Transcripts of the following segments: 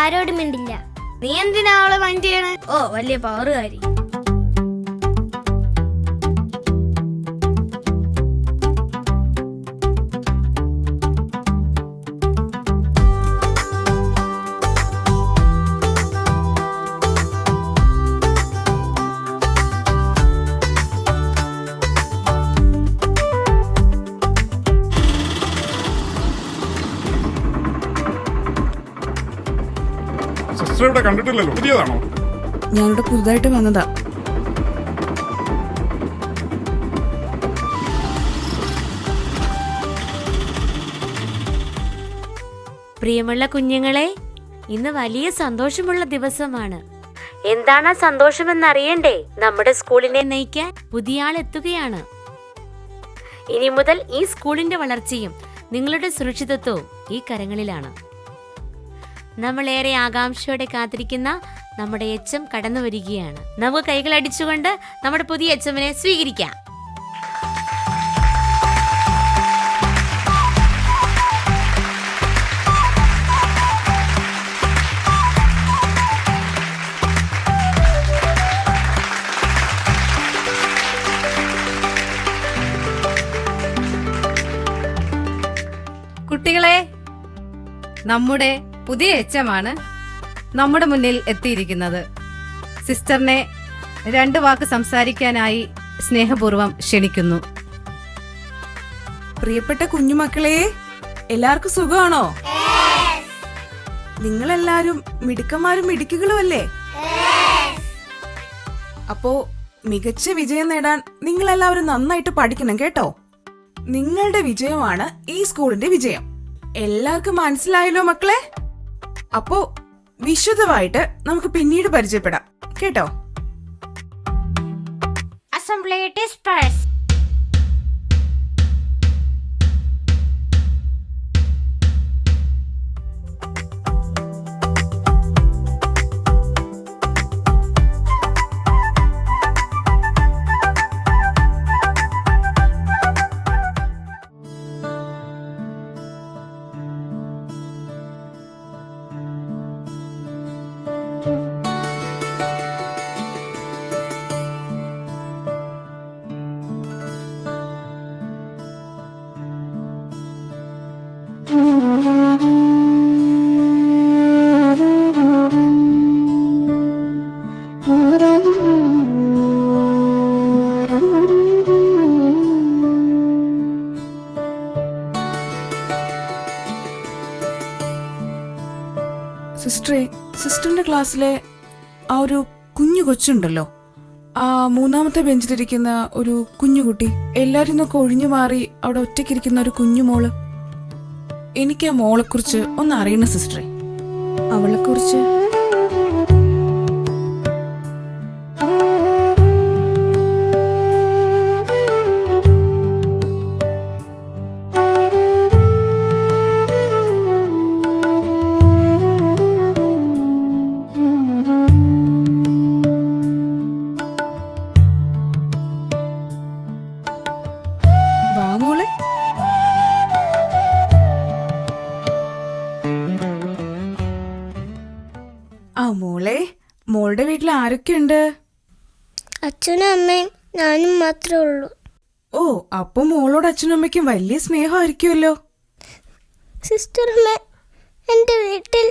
ആരോടും മിണ്ടില്ല. നീ എന്തിനാ അവളെ മൈൻഡ് ചെയ്യണേ? ഓ, വലിയ പവറുകാരി. ഇവിടെ കണ്ടിട്ടില്ലല്ലോ, പുതിയതാണോ? ഞാനിവിടെ പുതുതായിട്ട് വന്നതാ. പ്രിയമുള്ള കുഞ്ഞുങ്ങളെ, ഇന്ന് വലിയ സന്തോഷമുള്ള ദിവസമാണ്. എന്താണ് സന്തോഷമെന്നറിയണ്ടേ? നമ്മുടെ സ്കൂളിനെ നയിക്കാൻ പുതിയ ആൾ എത്തുകയാണ്. ഇനി മുതൽ ഈ സ്കൂളിന്റെ വളർച്ചയും നിങ്ങളുടെ സുരക്ഷിതത്വവും ഈ കരങ്ങളിലാണ്. നമ്മളേറെ ആകാംക്ഷയോടെ കാത്തിരിക്കുന്ന നമ്മുടെ എച്ചം കടന്നു വരികയാണ്. നമുക്ക് കൈകൾ അടിച്ചുകൊണ്ട് നമ്മുടെ പുതിയ എച്ചമ്മിനെ സ്വീകരിക്കാം. കുട്ടികളെ, നമ്മുടെ പുതിയ എച്ചമാണ് നമ്മുടെ മുന്നിൽ എത്തിയിരിക്കുന്നത്. സിസ്റ്ററിനെ 2 വാക്ക് സംസാരിക്കാനായി സ്നേഹപൂർവ്വം ക്ഷണിക്കുന്നു. പ്രിയപ്പെട്ട കുഞ്ഞുമക്കളെ, എല്ലാവർക്കും സുഖമാണോ? നിങ്ങളെല്ലാരും മിടുക്കന്മാരും മിടുക്കുകളും അല്ലേ? അപ്പോ മികച്ച വിജയം നേടാൻ നിങ്ങളെല്ലാവരും നന്നായിട്ട് പഠിക്കണം കേട്ടോ. നിങ്ങളുടെ വിജയമാണ് ഈ സ്കൂളിന്റെ വിജയം. എല്ലാവർക്കും മനസ്സിലായല്ലോ മക്കളെ? അപ്പോ വിശദമായിട്ട് നമുക്ക് പിന്നീട് പരിചയപ്പെടാം കേട്ടോ. Assembly disperse. സിസ്റ്ററിന്റെ ക്ലാസ്സിലെ ആ ഒരു കുഞ്ഞു കൊച്ചുണ്ടല്ലോ, ആ 3ാമത്തെ ബെഞ്ചിലിരിക്കുന്ന ഒരു കുഞ്ഞുകുട്ടി, എല്ലാരും നിന്നൊക്കെ ഒഴിഞ്ഞു മാറി അവിടെ ഒറ്റയ്ക്കിരിക്കുന്ന ഒരു കുഞ്ഞു മോള്. എനിക്ക് ആ മോളെക്കുറിച്ച് ഒന്ന് അറിയണം സിസ്റ്ററെ. അവളെക്കുറിച്ച് മോളുടെ വീട്ടിൽ ആരൊക്കെയുണ്ട്? അച്ഛനും അമ്മയും ഞാനും മാത്രമേ ഉള്ളൂ. ഓ, അപ്പൊ മോളോട് അച്ഛനും അമ്മയ്ക്കും വലിയ സ്നേഹമായിരിക്കുമല്ലോ. സിസ്റ്റർ അമ്മ എന്റെ വീട്ടിൽ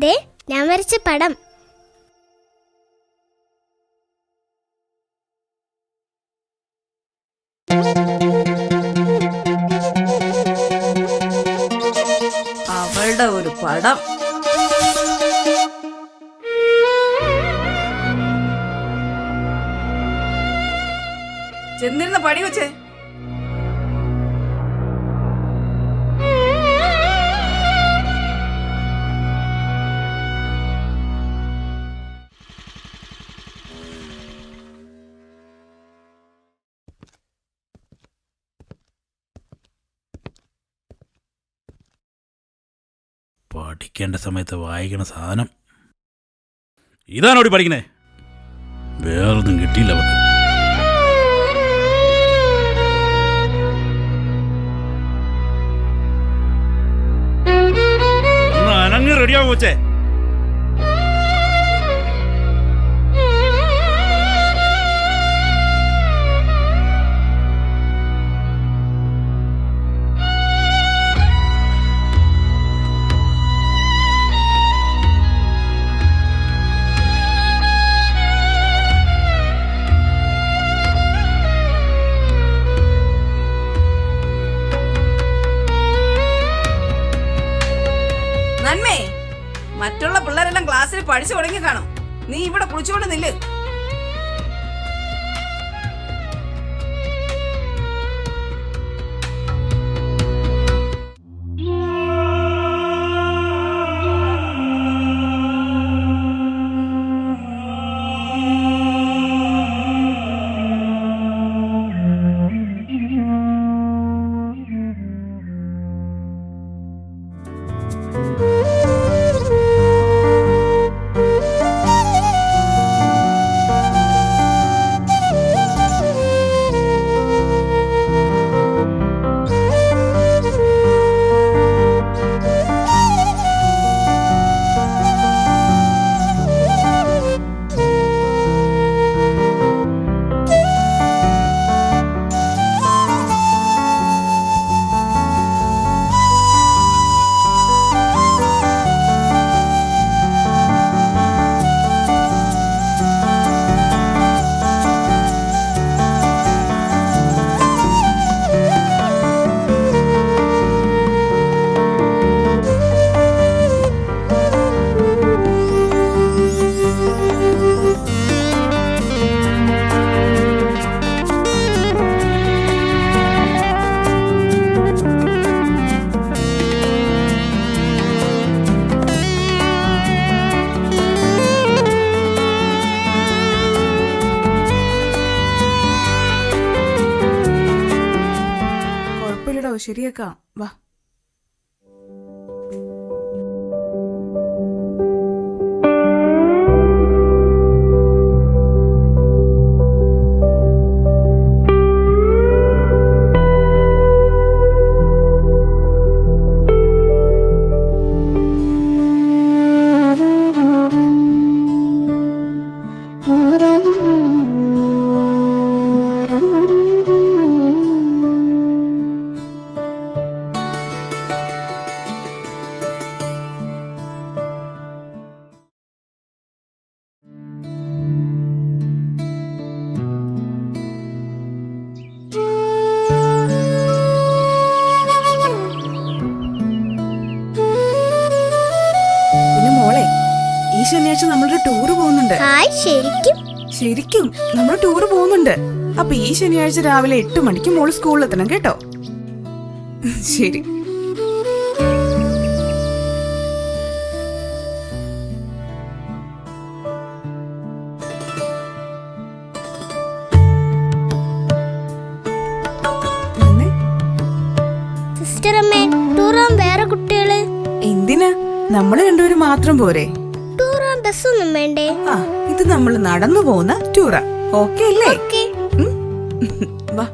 ദേ ഞാൻ വരച്ച പടം. അവളുടെ ഒരു പടം. ചെന്നിരുന്ന പടി വെച്ചേ. പഠിക്കേണ്ട സമയത്ത് വായിക്കണ സാധനം ഇതാണോടി പഠിക്കണേ? വേറൊന്നും കിട്ടിയില്ല അവക്ക്. അനങ്ങ് റെഡിയാവും വെച്ചേ. നന്മേ, മറ്റുള്ള പിള്ളേരെല്ലാം ക്ലാസ്സിൽ പഠിച്ചു തുടങ്ങി കാണും. നീ ഇവിടെ കുളിച്ചുകൊണ്ട് നില്ല്. ശരിയാക്കാം, വാ. ശനിയാഴ്ച നമ്മളൊരു ടൂറ് പോകുന്നുണ്ട്. ശരിക്കും നമ്മൾ ടൂറ് പോകുന്നുണ്ട്. അപ്പൊ ഈ ശനിയാഴ്ച രാവിലെ 8 മണിക്ക് മോള് സ്കൂളിലെത്തണം കേട്ടോ. ശരി. സിസ്റ്റർ അമ്മേ, ടൂറാൻ വേറെ കുട്ടികള്? എന്തിനാ? നമ്മള് രണ്ടുപേരും മാത്രം പോരെ? ടൂറാൻ ബസ്സൊന്നും വേണ്ടേ? ആ, ഇത് നമ്മൾ നടന്നു പോകുന്ന ടൂറാ. ഓക്കെ അല്ലേ? ഓക്കേ. ഉം. വാ.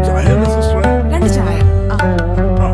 ചായയല്ലേ സിസ്റ്ററെ? 2 ചായ. ആ. ആ.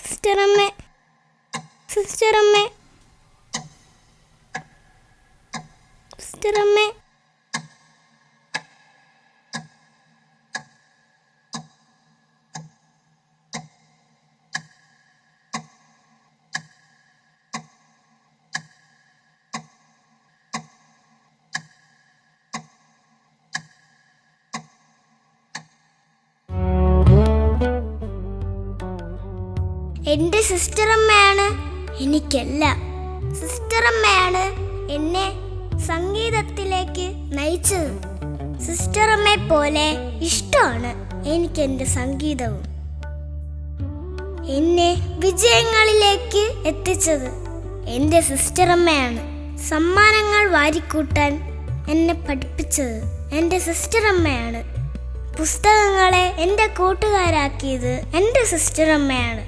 സിസ്റ്റർ അമ്മേ, സിസ്റ്റർ അമ്മേ, സിസ്റ്റർ അമ്മേ. എന്റെ സിസ്റ്റർ അമ്മയാണ് എനിക്കെല്ലാം. സിസ്റ്റർ അമ്മയാണ് എന്നെ സംഗീതത്തിലേക്ക് നയിച്ചത്. സിസ്റ്റർ അമ്മയെ പോലെ ഇഷ്ടമാണ് എനിക്ക് എന്റെ സംഗീതവും. എന്നെ വിജയങ്ങളിലേക്ക് എത്തിച്ചത് എന്റെ സിസ്റ്റർ അമ്മയാണ്. സമ്മാനങ്ങൾ വാരിക്കൂട്ടാൻ എന്നെ പഠിപ്പിച്ചത് എന്റെ സിസ്റ്റർ അമ്മയാണ്. പുസ്തകങ്ങളെ എന്റെ കൂട്ടുകാരാക്കിയത് എന്റെ സിസ്റ്റർ അമ്മയാണ്.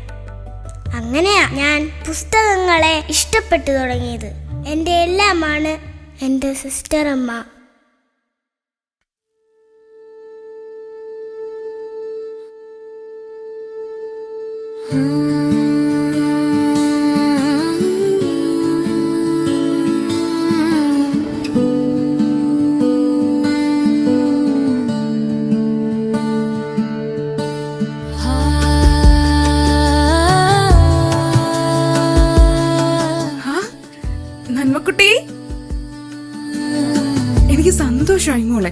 അങ്ങനെയാ ഞാൻ പുസ്തകങ്ങളെ ഇഷ്ടപ്പെട്ടു തുടങ്ങിയത്. എന്റെ എല്ലാമാണ് എന്റെ സിസ്റ്റർ അമ്മ. നന്മക്കുട്ടി, എനിക്ക് സന്തോഷമായി മോളെ.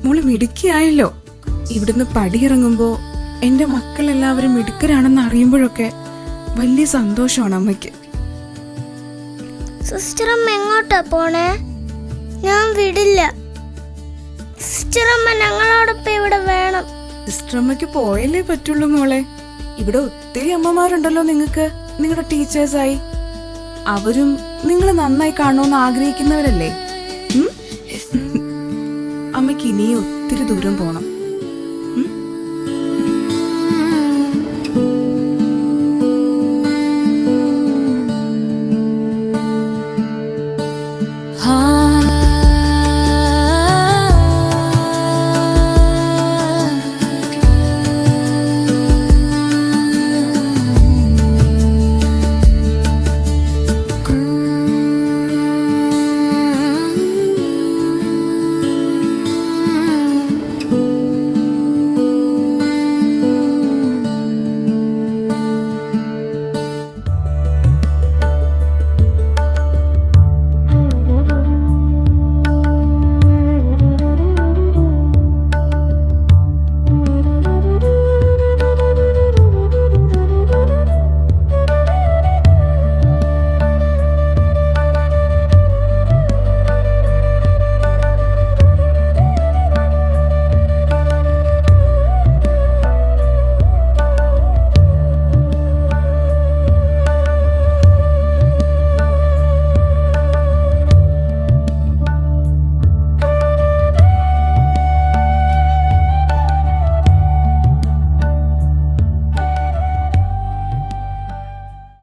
മോള് മിടുക്കിയായല്ലോ. ഇവിടുന്ന് പടിയിറങ്ങുമ്പോ എന്റെ മക്കളെല്ലാവരും മിടുക്കരാണെന്ന് അറിയുമ്പോഴൊക്കെ വലിയ സന്തോഷമാണ് അമ്മയ്ക്ക്. സിസ്റ്റർ അമ്മ എങ്ങോട്ടാ പോണേ? ഞാൻ വിടില്ല. സിസ്റ്റർ അമ്മ ഞങ്ങളോടൊപ്പം ഇവിടെ വേണം. സിസ്റ്റർ അമ്മയ്ക്ക് പോയല്ലേ പറ്റുള്ളൂ മോളെ. ഇവിടെ ഒത്തിരി അമ്മമാരുണ്ടല്ലോ നിങ്ങൾക്ക്, നിങ്ങളുടെ ടീച്ചേഴ്സായി. അവരും നിങ്ങൾ നന്നായി കാണുമെന്ന് ആഗ്രഹിക്കുന്നവരല്ലേ? അമ്മയ്ക്ക് ഇനിയും ഒത്തിരി ദൂരം പോണം.